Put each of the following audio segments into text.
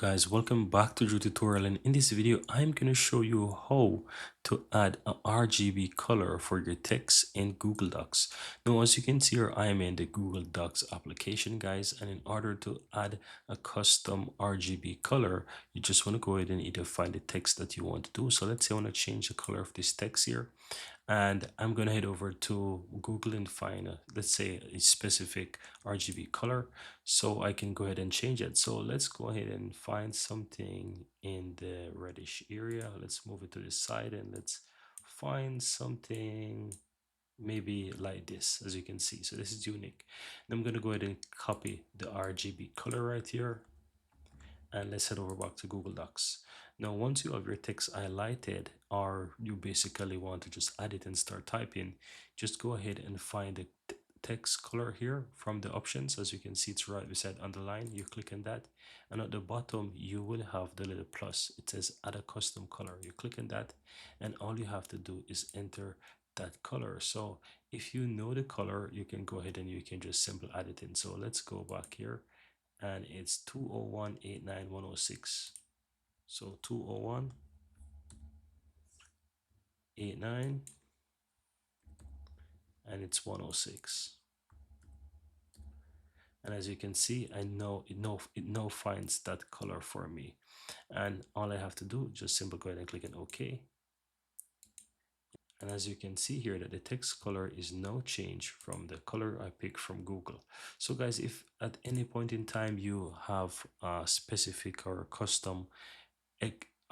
Guys, welcome back to the tutorial, and in this video I'm going to show you how to add a RGB color for your text in Google Docs. Now, as you can see here, I am in the Google Docs application, guys, and in order to add a custom RGB color, you just want to go ahead and either find the text that you want to do. So let's say I want to change the color of this text here, and I'm gonna head over to Google and find let's say a specific RGB color so I can go ahead and change it. So let's go ahead and find something in the reddish area. Let's move it to the side and let's find something maybe like this. As you can see, so this is unique. And I'm gonna go ahead and copy the RGB color right here, and let's head over back to Google Docs. Now, once you have your text highlighted, or you basically want to just add it and start typing, just go ahead and find the text color here from the options. As you can see, it's right beside underline. You click on that, and at the bottom you will have the little plus. It says add a custom color. You click on that, and all you have to do is enter that color. So if you know the color, you can go ahead and you can just simply add it in. So let's go back here, and it's 201.89.106. So 201.89, and it's 106. And as you can see, I know it now finds that color for me, and all I have to do, just simply go ahead and click on OK. And as you can see here, that the text color is now changed from the color I picked from Google. So guys, if at any point in time you have a specific or custom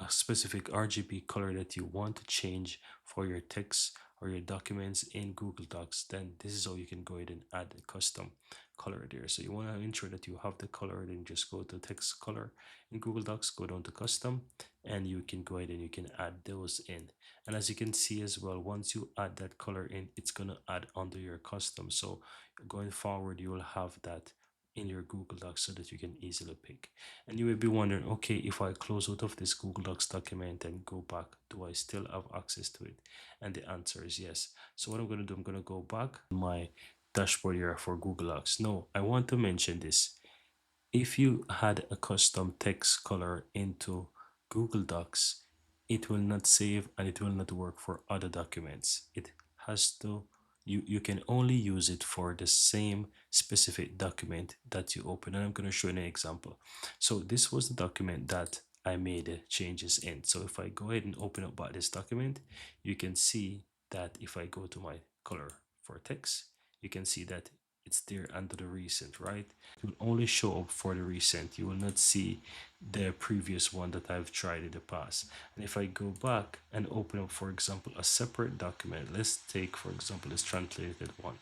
a specific RGB color that you want to change for your text or your documents in Google Docs, then this is how you can go ahead and add a custom color there. So you want to ensure that you have the color, then just go to text color in Google Docs, go down to custom, and you can go ahead and you can add those in. And as you can see as well, once you add that color in, it's going to add under your custom. So going forward, you will have that in your Google Docs so that you can easily pick. And you may be wondering, okay, if I close out of this Google Docs document and go back, do I still have access to it? And the answer is yes. So what I'm going to do, I'm going to go back to my dashboard here for Google Docs. No, I want to mention this. If you had a custom text color into Google Docs, it will not save and it will not work for other documents. It has to, you can only use it for the same specific document that you open. And I'm going to show you an example. So this was the document that I made the changes in. So if I go ahead and open up by this document, you can see that if I go to my color for text, you can see that it's there under the recent, right? It will only show up for the recent. You will not see the previous one that I've tried in the past. And if I go back and open up, for example, a separate document, let's take, for example, this translated one.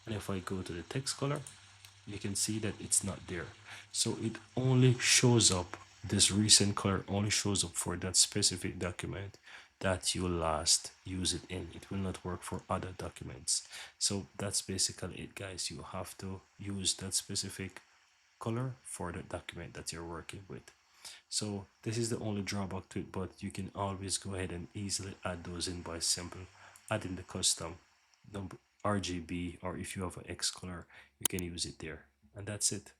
And if I go to the text color, you can see that it's not there. So it only shows up, this recent color only shows up for that specific document that you last use it in. It will not work for other documents. So that's basically it, guys. You have to use that specific color for the document that you're working with. So this is the only drawback to it, but you can always go ahead and easily add those in by simple adding the custom number RGB, or if you have an X color, you can use it there. And that's it.